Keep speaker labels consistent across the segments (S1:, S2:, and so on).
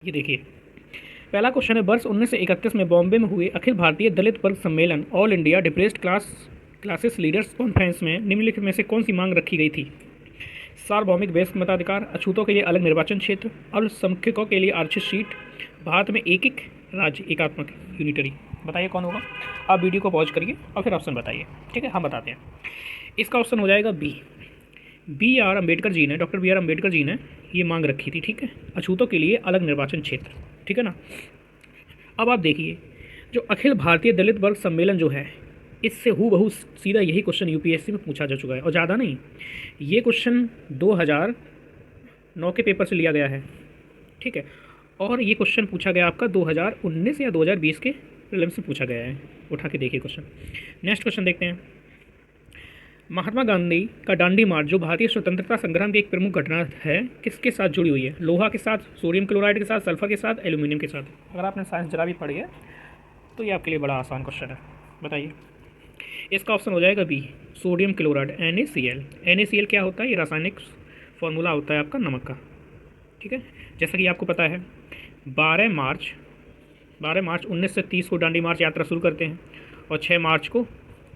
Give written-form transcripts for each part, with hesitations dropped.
S1: ये देखिए, पहला क्वेश्चन है, वर्ष 1931 में बॉम्बे में हुए अखिल भारतीय दलित वर्ग सम्मेलन all India depressed classes leaders conference में निम्नलिखित में से कौन सी मांग रखी गई थी? सार्वभौमिक वयस्क मताधिकार, अछूतों के लिए अलग निर्वाचन क्षेत्र, अल्पसंख्यकों के लिए आरक्षित सीट, भारत में एक एक राज्य एकात्मक यूनिटरी। बताइए कौन होगा। आप वीडियो को पॉज करिए और फिर ऑप्शन बताइए। ठीक है, हम बताते हैं। इसका ऑप्शन हो जाएगा बी आर अम्बेडकर जी ने, doctor B are Ambedkar ji ने ये मांग रखी थी। ठीक है, अछूतों के लिए अलग निर्वाचन क्षेत्र। ठीक है ना। अब आप देखिए, जो अखिल भारतीय दलित वर्ग सम्मेलन जो है, इससे हूबहू सीधा यही क्वेश्चन यूपीएससी में पूछा जा चुका है, और ज़्यादा नहीं। ये क्वेश्चन 2009 के पेपर से लिया गया है। ठीक है, और ये क्वेश्चन पूछा गया आपका 2019 या 2020 के प्रीलिम्स से पूछा गया है। उठा के देखिए क्वेश्चन। नेक्स्ट क्वेश्चन देखते हैं। महात्मा गांधी का दांडी मार्च, जो भारतीय स्वतंत्रता संग्राम की एक प्रमुख घटना है, किसके साथ जुड़ी हुई है? लोहा के साथ, सोडियम क्लोराइड के साथ, सल्फर के साथ, एल्यूमिनियम के साथ। अगर आपने साइंस जरा भी पढ़ी है तो ये आपके लिए बड़ा आसान क्वेश्चन है। बताइए। इसका ऑप्शन हो जाएगा B, sodium chloride, NaCl। NaCl क्या होता है? ये रासायनिक फॉर्मूला होता है आपका नमक का। ठीक है, जैसा कि आपको पता है 12 मार्च 1930 को दांडी मार्च यात्रा शुरू करते हैं और 6 मार्च को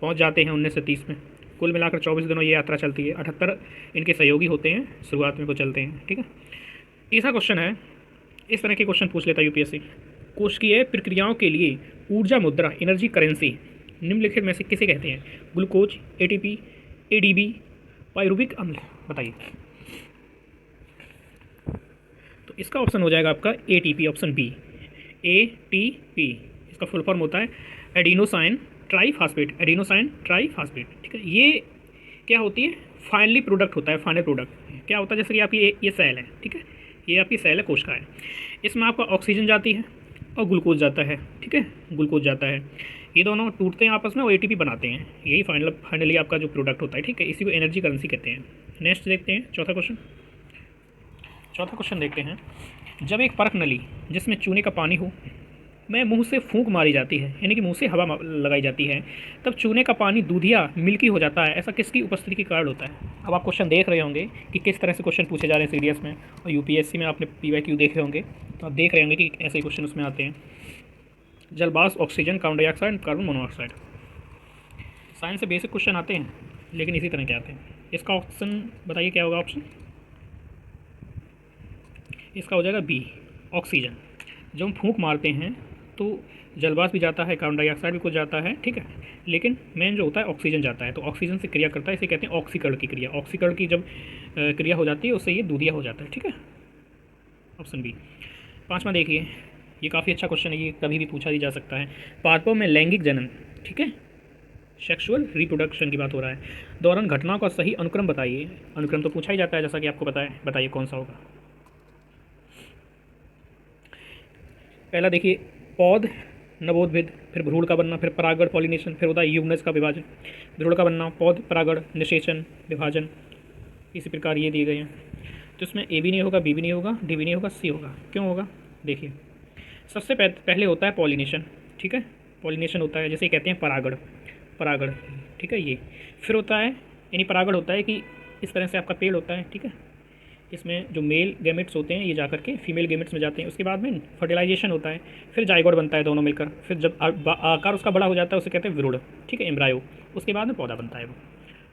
S1: पहुंच जाते हैं 1930 में। कुल मिलाकर 24 दिनों ये यात्रा चलती है। 78 इनके सहयोगी होते हैं, शुरुआत में वो चलते हैं। ठीक है, तीसरा क्वेश्चन है, इस तरह के क्वेश्चन पूछ लेता है यूपीएससी। कोशिकीय प्रक्रियाओं के लिए ऊर्जा मुद्रा, एनर्जी करेंसी, निम्नलिखित में से किसे कहते हैं? ग्लूकोज, ATP, ADB, पायरुविक अम्ल। बताइए। तो इसका ऑप्शन हो जाएगा आपका ATP, ऑप्शन बी, ATP। इसका फुल फॉर्म होता है एडिनोसाइन ट्राईफास्फेट, एडिनोसाइन ट्राईफास्फेट। ठीक है, ये क्या होती है? फाइनली प्रोडक्ट होता है। फाइनल प्रोडक्ट क्या होता है? जैसे कि आपकी ये सेल है। ठीक है, ये आपकी सेल है, कोशिका है। इसमें आपका ऑक्सीजन जाती है और ग्लूकोज जाता है। ठीक है, ग्लूकोज जाता है, ये दोनों टूटते हैं आपस में और ATP बनाते हैं। यही फाइनली आपका जो प्रोडक्ट होता है। ठीक है, इसी को एनर्जी करेंसी कहते हैं। नेक्स्ट देखते हैं चौथा क्वेश्चन देखते हैं। जब एक परख नली जिसमें चूने का पानी हो में मुंह से फूंक मारी जाती है, यानी कि मुंह से हवा लगाई जाती है, तब चूने का पानी दूधिया मिल्की हो जाता है, ऐसा किसकी उपस्थिति के कारण होता है? अब आप क्वेश्चन देख रहे होंगे कि किस तरह से क्वेश्चन पूछे जा रहे हैं सीडीएस में, और यूपीएससी में आपने PYQ देखे होंगे तो आप देख रहे होंगे कि ऐसे क्वेश्चन उसमें आते हैं। जलवाष्प, oxygen, carbon dioxide, carbon monoxide. Science से बेसिक क्वेश्चन आते हैं, लेकिन इसी तरह के आते हैं। इसका ऑप्शन बताइए क्या होगा ऑप्शन? इसका हो जाएगा बी, ऑक्सीजन। जब हम फूंक मारते हैं तो जलवाष्प भी जाता है, कार्बन डाइऑक्साइड भी कुछ जाता है। ठीक है, लेकिन मेन जो होता है ऑक्सीजन जाता है, तो ऑक्सीजन से क्रिया करता है, इसे कहते हैं ऑक्सीकरण की क्रिया। ऑक्सीकरण की जब क्रिया हो जाती है उससे ये दूधिया हो जाता है। ठीक है, ऑप्शन बी। पाँचवा देखिए, ये काफ़ी अच्छा क्वेश्चन है, ये कभी भी पूछा ही जा सकता है। पादपों में लैंगिक जनन, ठीक है, सेक्सुअल रिप्रोडक्शन की बात हो रहा है, दौरान घटनाओं का सही अनुक्रम बताइए। अनुक्रम तो पूछा ही जाता है, जैसा कि आपको पता है। बताइए कौन सा होगा। पहला देखिए, पौध नवोद्भिद, फिर भ्रूण का बनना, फिर परागण पॉलिनेशन, फिर होता है यूग्नज का विभाजन। भ्रूण का बनना, पौध, परागण, निषेचन, विभाजन, इसी प्रकार ये दिए गए हैं। तो इसमें A भी नहीं होगा, B भी नहीं होगा, D भी नहीं होगा, C होगा। क्यों होगा? देखिए, सबसे पहले होता है पॉलिनेशन। ठीक है, पॉलिनेशन होता है, जैसे कहते हैं परागण। ठीक है, ये फिर होता है, यानी परागण होता है कि इस तरह से आपका पेड़ होता है। ठीक है, इसमें जो मेल गैमेट्स होते हैं ये जाकर के फीमेल गैमेट्स में जाते हैं। उसके बाद में फर्टिलाइजेशन होता है, फिर जाइगोट बनता है दोनों मिलकर। फिर जब आकार उसका बड़ा हो जाता है उसे कहते हैं भ्रूण। ठीक है, एम्ब्रायो। उसके बाद में पौधा बनता है वो।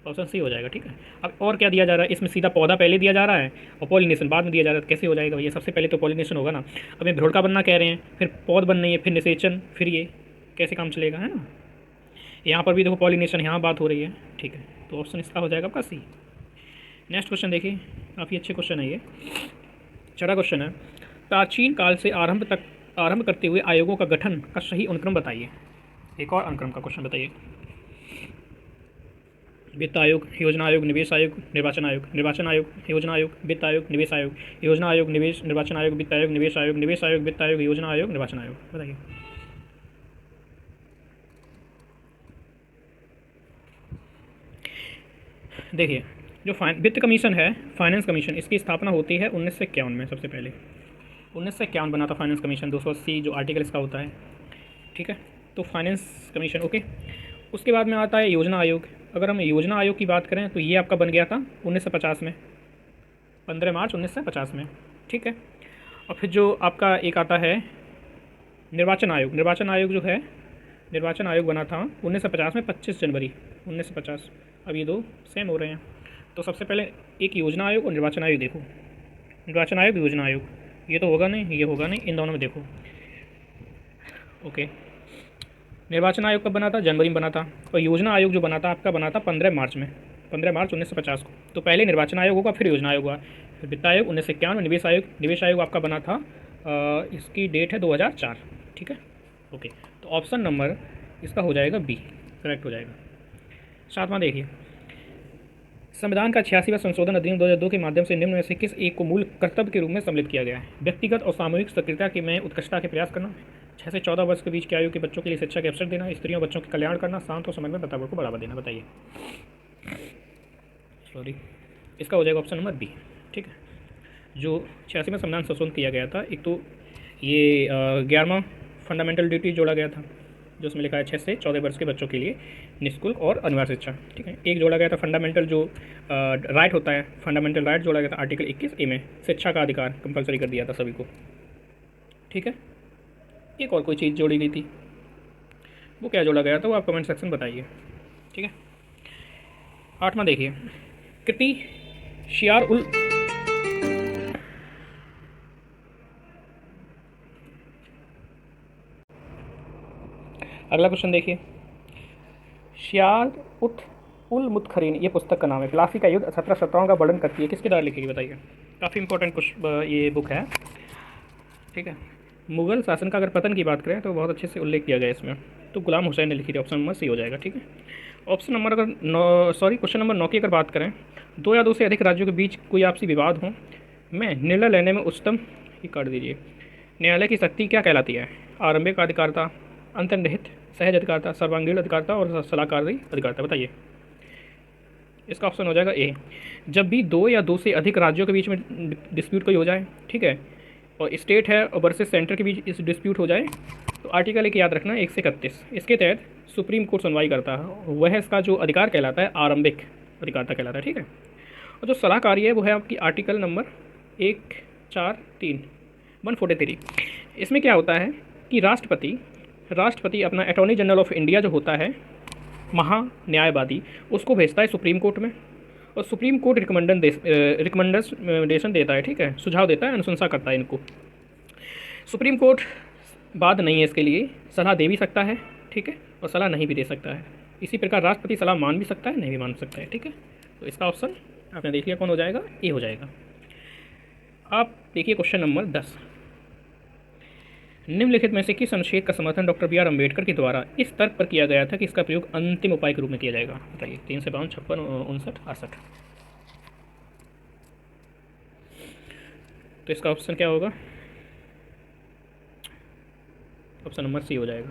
S1: ऑप्शन सी हो जाएगा। ठीक है, अब और क्या दिया जा रहा है इसमें? सीधा पौधा पहले दिया जा रहा है और पॉलिनेशन बाद में दिया जा रहा है। कैसे हो जाएगा भैया? सबसे पहले तो पॉलिनेशन होगा ना। अब ये भ्रूण का बनना कह रहे हैं, फिर पौध बनना है, फिर निषेचन, फिर ये कैसे काम चलेगा, है ना। यहाँ पर भी देखो पॉलिनेशन, यहाँ बात हो रही है। ठीक है, तो ऑप्शन इसका हो जाएगा आपका सी। नेक्स्ट क्वेश्चन देखिए, काफ़ी अच्छे क्वेश्चन है ये। छठा क्वेश्चन है, प्राचीन काल से आरंभ करते हुए आयोगों का गठन का सही अनुक्रम बताइए। एक और अनुक्रम का क्वेश्चन बताइए। वित्त आयोग, योजना आयोग, निवेश आयोग, निर्वाचन आयोग, निर्वाचन आयोग, योजना आयोग, वित्त आयोग, निवेश आयोग, योजना आयोग, निवेश, निर्वाचन आयोग, वित्त आयोग, निवेश आयोग, निवेश आयोग, वित्त आयोग, योजना आयोग, निर्वाचन आयोग। बताइए। देखिए, जो वित्त कमीशन है, फाइनेंस कमीशन, इसकी स्थापना होती है 1951 में। सबसे पहले 1951 बना था फाइनेंस कमीशन, 280 जो आर्टिकल इसका होता है। ठीक है, तो फाइनेंस कमीशन ओके। उसके बाद में आता है योजना आयोग। अगर हम योजना आयोग की बात करें तो ये आपका बन गया था 1950 में, 15 मार्च 1950 में। ठीक है, और फिर जो आपका एक आता है निर्वाचन आयोग। निर्वाचन आयोग जो है, निर्वाचन आयोग बना था 1950 में, 25 जनवरी 1950। अब ये दो सेम हो रहे हैं। तो सबसे पहले एक योजना आयोग और निर्वाचन आयोग देखो। निर्वाचन आयोग, योजना आयोग, ये तो होगा नहीं, ये होगा नहीं, इन दोनों में देखो। ओके, निर्वाचन आयोग कब बना था? जनवरी में बना था। और योजना आयोग जो बना था आपका, बना था 15 मार्च में, 15 मार्च 1950 को। तो पहले निर्वाचन आयोग होगा, फिर योजना आयोग हुआ, फिर वित्त आयोग 1951। निवेश आयोग, निवेश आयोग आपका बना था इसकी डेट है 2004। ठीक है, ओके। तो ऑप्शन नंबर इसका हो जाएगा बी, करेक्ट हो जाएगा। सातवां देखिए, संविधान का 86वां संशोधन अधिनियम 2002 के माध्यम से निम्न में से किस एक को मूल कर्तव्य के रूप में सम्मिलित किया गया है? व्यक्तिगत और सामूहिक सक्रियता के में उत्कृष्टता के प्रयास करना, 6 से 14 वर्ष के बीच के आयु के बच्चों के लिए शिक्षा के अवसर देना, स्त्रियों और बच्चों के कल्याण करना, शांत और समन्वय वातावरण को बढ़ावा देना। बताइए, सॉरी, इसका हो जाएगा ऑप्शन नंबर बी। ठीक है, जो 86 में संविधान संशोधन किया गया था, एक तो ये 11वां फंडामेंटल ड्यूटी जोड़ा गया था, जो उसमें लिखा है 6 से 14 वर्ष के बच्चों के लिए निःशुल्क और अनिवार्य शिक्षा। ठीक है, एक जोड़ा गया था फंडामेंटल जो राइट होता है, फंडामेंटल राइट जोड़ा गया था आर्टिकल 21A में, शिक्षा का अधिकार कंपलसरी कर दिया था सभी को। ठीक है, एक और कोई चीज़ जोड़ी गई थी, वो क्या जोड़ा गया था वो आप कमेंट सेक्शन बताइए। ठीक है, 8वां देखिए, कृति शियार उल अगला क्वेश्चन देखिए, शियार उल मुतखरीन, ये पुस्तक का नाम है। प्लासी का युद्ध 17 सत्राओं का वर्णन करती है, किसके द्वारा लिखी गई? बताइए, काफ़ी इंपॉर्टेंट ये बुक है। ठीक है, मुगल शासन का अगर पतन की बात करें तो बहुत अच्छे से उल्लेख किया गया है इसमें, तो गुलाम हुसैन ने लिखी थी। ऑप्शन नंबर सी हो जाएगा। ठीक है, ऑप्शन नंबर अगर क्वेश्चन नंबर 9 की अगर बात करें, 2 या 2 से अधिक राज्यों के बीच कोई आपसी विवाद हो में निर्णय लेने में उच्चतम, ये काट दीजिए, न्यायालय की शक्ति क्या कहलाती है? आरंभिक अधिकारता, अंतर्निहित, सहज अधिकारता, सर्वांगीण अधिकारता और सलाहकारी अधिकारता। बताइए, इसका ऑप्शन हो जाएगा ए। जब भी 2 या 2 से अधिक राज्यों के बीच में डिस्प्यूट कोई हो जाए, ठीक है, और स्टेट है और वर्सेस सेंटर के बीच इस डिस्प्यूट हो जाए, तो आर्टिकल एक याद रखना 1 से 31, इसके तहत सुप्रीम कोर्ट सुनवाई करता है। वह इसका जो अधिकार कहलाता है आरंभिक अधिकारता कहलाता है। ठीक है, और जो सलाहकारी है वो है आपकी आर्टिकल नंबर 143 इसमें क्या होता है कि राष्ट्रपति अपना अटॉर्नी जनरल ऑफ इंडिया जो होता है, महान्यायवादी, उसको भेजता है सुप्रीम कोर्ट में, और सुप्रीम कोर्ट रिकमेंडेशन देता है। ठीक है, सुझाव देता है, अनुशंसा करता है इनको। सुप्रीम कोर्ट बात नहीं है इसके लिए, सलाह दे भी सकता है, ठीक है, और सलाह नहीं भी दे सकता है। इसी प्रकार राष्ट्रपति सलाह मान भी सकता है, नहीं भी मान सकता है। ठीक है, तो इसका ऑप्शन आपने देख लिया कौन हो जाएगा? ए हो जाएगा। आप देखिए क्वेश्चन नंबर 10, निम्नलिखित में से किस अनुच्छेद का समर्थन डॉक्टर बी आर अम्बेडकर के द्वारा इस तर्क पर किया गया था कि इसका प्रयोग अंतिम उपाय के रूप में किया जाएगा? बताइए, 3 से 52, 56, 59, 68। तो इसका ऑप्शन क्या होगा? ऑप्शन नंबर सी हो जाएगा।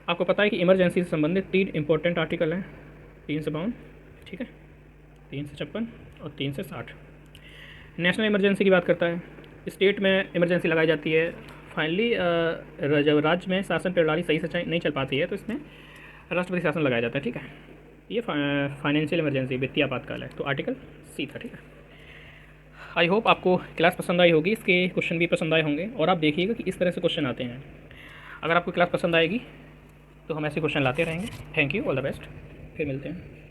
S1: आपको पता है कि इमरजेंसी से संबंधित 3 इंपॉर्टेंट आर्टिकल हैं, 3 से 52, ठीक है, 3 से 56 और 3 से 60। नेशनल इमरजेंसी की बात करता है, स्टेट में इमरजेंसी लगाई जाती है। फाइनली जब राज्य में शासन प्रणाली सही से नहीं चल पाती है तो इसमें राष्ट्रपति शासन लगाया जाता है। ठीक है, ये फाइनेंशियल इमरजेंसी, वित्तीय आपातकाल है, तो आर्टिकल सी था। ठीक है, आई होप आपको क्लास पसंद आई होगी, इसके क्वेश्चन भी पसंद आए होंगे, और आप देखिएगा कि इस तरह से क्वेश्चन आते हैं। अगर आपको क्लास पसंद आएगी तो हम ऐसे क्वेश्चन लाते रहेंगे। Thank you, all the best, फिर मिलते हैं।